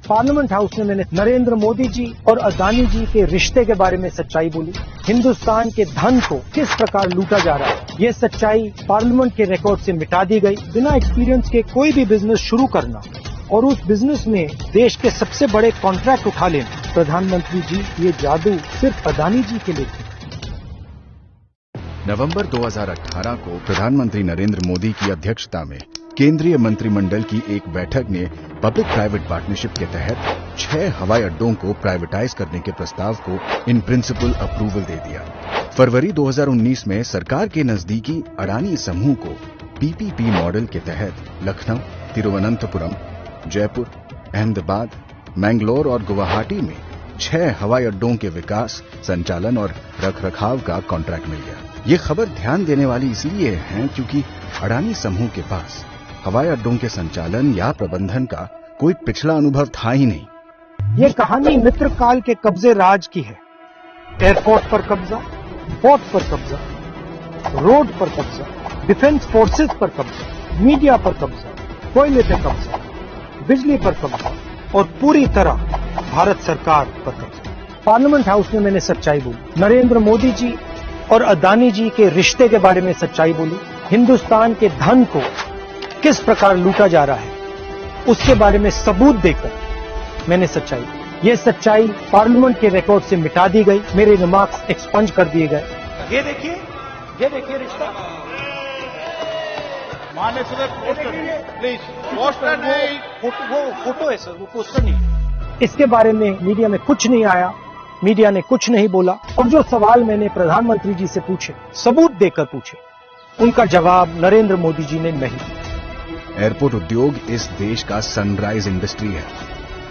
Parliament house में मैंने नरेंद्र मोदी जी और अदानी जी के रिश्ते के बारे में सच्चाई बोली। हिंदुस्तान के धन को किस प्रकार लूटा जा रहा है, ये सच्चाई पार्लियामेंट के रिकॉर्ड से मिटा दी गई। बिना एक्सपीरियंस के कोई भी बिजनेस शुरू करना और उस बिजनेस में देश के सबसे बड़े कॉन्ट्रैक्ट उठा लेना, प्रधानमंत्री जी ये जादू सिर्फ अदानी जी के लिए थी। नवंबर 2018 को प्रधानमंत्री नरेंद्र मोदी की अध्यक्षता में केंद्रीय मंत्रिमंडल की एक बैठक ने पब्लिक प्राइवेट पार्टनरशिप के तहत 6 हवाई अड्डों को प्राइवेटाइज करने के प्रस्ताव को इन प्रिंसिपल अप्रूवल दे दिया। फरवरी 2019 में सरकार के नजदीकी अडानी समूह को पीपीपी मॉडल के तहत लखनऊ, तिरुवनंतपुरम, जयपुर, अहमदाबाद, मैंगलोर और गुवाहाटी में 6 हवाई अड्डों के विकास, संचालन और रखरखाव का कॉन्ट्रैक्ट मिल गया। ये खबर ध्यान देने वाली इसलिए है क्योंकि अडानी समूह के पास हवाई अड्डों के संचालन या प्रबंधन का कोई पिछला अनुभव था ही नहीं। ये कहानी मित्र काल के कब्जे राज की है। एयरपोर्ट पर कब्जा, पोर्ट पर कब्जा, रोड पर कब्जा, डिफेंस फोर्सेस पर कब्जा, मीडिया पर कब्जा, कोयले पर कब्जा, बिजली पर कब्जा और पूरी तरह भारत सरकार पर कब्जा। पार्लियामेंट हाउस में मैंने सच्चाई बोली। नरेंद्र मोदी जी और अदानी जी के रिश्ते के बारे में सच्चाई बोली। हिंदुस्तान के धन को किस प्रकार लूटा जा रहा है, उसके बारे में सबूत देकर मैंने सच्चाई, ये सच्चाई पार्लियामेंट के रिकॉर्ड से मिटा दी गई। मेरे रिमार्क्स एक्सपंज कर दिए गए। ये देखिए रिश्ता। माने प्लीज पोस्टर नहीं, वो फोटो है सर, वो पोस्टर नहीं। इसके बारे में मीडिया में कुछ नहीं आया, मीडिया ने कुछ नहीं बोला और जो सवाल मैंने प्रधानमंत्री जी से पूछे, सबूत देकर पूछे, उनका जवाब नरेंद्र मोदी जी ने नहीं दिया। एयरपोर्ट उद्योग इस देश का सनराइज इंडस्ट्री है।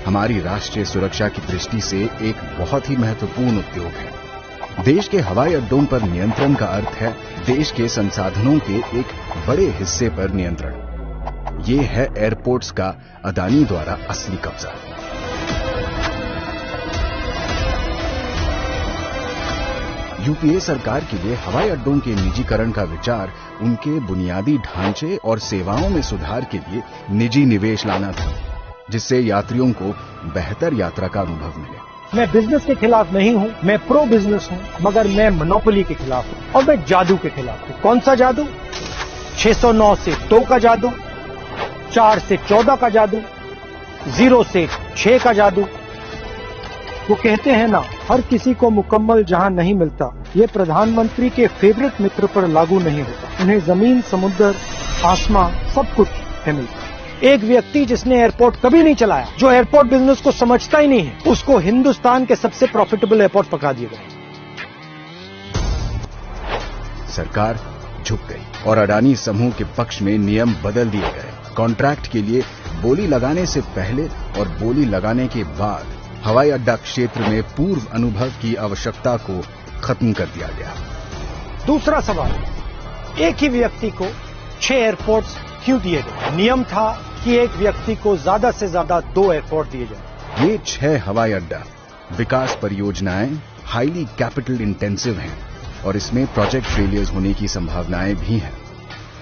हमारी राष्ट्रीय सुरक्षा की दृष्टि से एक बहुत ही महत्वपूर्ण उद्योग है। देश के हवाई अड्डों पर नियंत्रण का अर्थ है देश के संसाधनों के एक बड़े हिस्से पर नियंत्रण। ये है एयरपोर्ट्स का अदानी द्वारा असली कब्जा। यूपीए सरकार के लिए हवाई अड्डों के निजीकरण का विचार उनके बुनियादी ढांचे और सेवाओं में सुधार के लिए निजी निवेश लाना था, जिससे यात्रियों को बेहतर यात्रा का अनुभव मिले। मैं बिजनेस के खिलाफ नहीं हूं, मैं प्रो बिजनेस हूं, मगर मैं मोनोपोली के खिलाफ हूं और मैं जादू के खिलाफ हूं। कौन सा जादू? 609 से 2 का जादू, 4 से 14 का जादू, 0 से 6 का जादू। वो कहते हैं ना, हर किसी को मुकम्मल जहां नहीं मिलता, ये प्रधानमंत्री के फेवरेट मित्र पर लागू नहीं होता। उन्हें जमीन, समुद्र, आसमां सब कुछ है मिलता। एक व्यक्ति जिसने एयरपोर्ट कभी नहीं चलाया, जो एयरपोर्ट बिजनेस को समझता ही नहीं है, उसको हिंदुस्तान के सबसे प्रॉफिटेबल एयरपोर्ट पकड़ा दिए गए। सरकार झुक गई और अडानी समूह के पक्ष में नियम बदल दिए गए। कॉन्ट्रैक्ट के लिए बोली लगाने से पहले और बोली लगाने के बाद हवाई अड्डा क्षेत्र में पूर्व अनुभव की आवश्यकता को खत्म कर दिया गया। दूसरा सवाल, एक ही व्यक्ति को 6 एयरपोर्ट्स क्यों दिए गए? नियम था कि एक व्यक्ति को ज्यादा से ज्यादा 2 एयरपोर्ट दिए जाए। ये 6 हवाई अड्डा विकास परियोजनाएं हाईली कैपिटल इंटेंसिव हैं और इसमें प्रोजेक्ट फेलियर्स होने की संभावनाएं भी हैं।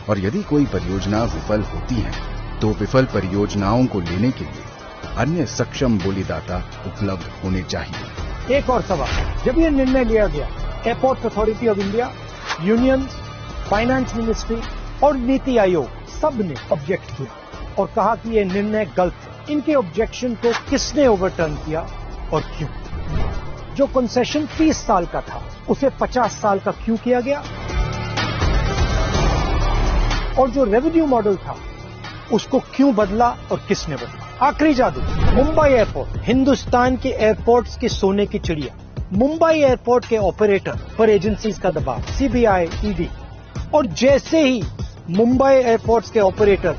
और यदि कोई परियोजना विफल होती है तो विफल परियोजनाओं को लेने के लिए अन्य सक्षम बोलीदाता उपलब्ध होने चाहिए। एक और सवाल, जब यह निर्णय लिया गया, airport authority of India, union, finance ministry और नीति आयोग सब ने ऑब्जेक्ट किया और कहा कि यह निर्णय गलत है। इनके ऑब्जेक्शन को किसने ओवरटर्न किया और क्यों? जो कंसेशन 30 साल का था, उसे 50 साल का क्यों किया गया? और जो रेवेन्यू मॉडल था, उसको क्यों बदला और किसने बदला? आखिरी जादू, मुंबई एयरपोर्ट, हिंदुस्तान के एयरपोर्ट्स की सोने की चिड़िया। मुंबई एयरपोर्ट के ऑपरेटर पर एजेंसीज का दबाव, सीबीआई, ईडी, और जैसे ही मुंबई एयरपोर्ट्स के ऑपरेटर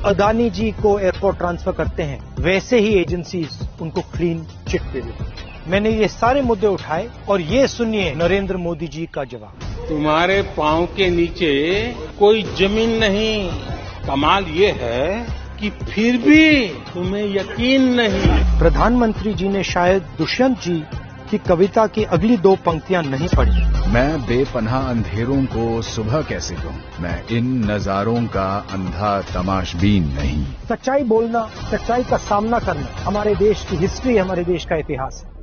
अदानी जी को एयरपोर्ट ट्रांसफर करते हैं, वैसे ही एजेंसीज उनको क्लीन चिट दे देती हैं। मैंने ये सारे मुद्दे उठाए और ये सुनिए नरेंद्र मोदी जी का जवाब। तुम्हारे पांव के नीचे कोई जमीन नहीं। कमाल ये है कि फिर भी तुम्हें यकीन नहीं। प्रधानमंत्री जी ने शायद दुष्यंत जी कि कविता की अगली 2 पंक्तियां नहीं पढ़ी। मैं बेपनाह अंधेरों को सुबह कैसे कहूं, मैं इन नजारों का अंधा तमाशबीन नहीं। सच्चाई बोलना, सच्चाई का सामना करना हमारे देश की हिस्ट्री, हमारे देश का इतिहास है।